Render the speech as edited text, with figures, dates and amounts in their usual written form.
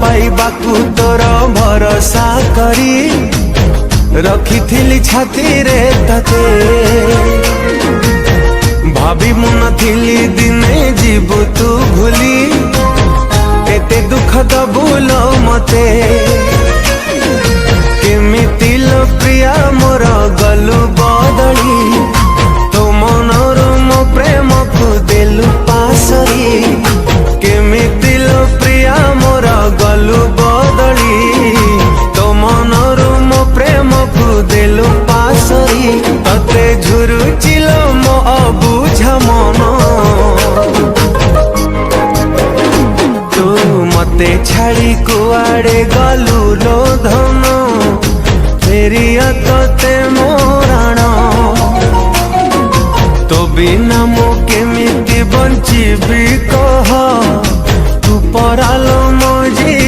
पाइबाकू तोर भरोसा करी रखी छाती रे तते भाभी मु नथिली दिने जीवु तू भूली एते दुख दबुल मते केमिति लो प्रिया मोर गलु बदली तो मनर मो प्रेम को देलु पासरी केमिति लो प्रिया मोर गलु बदली तो मनर मो प्रेम को देलु पासरी तते झुरुचिलो मो अबुझ मन तू मते छाड़ी कुआड़े गलु लो धन फेरिया तते मोराण तो बिना मो केमिति बंचिबी कह तू परालो मो जी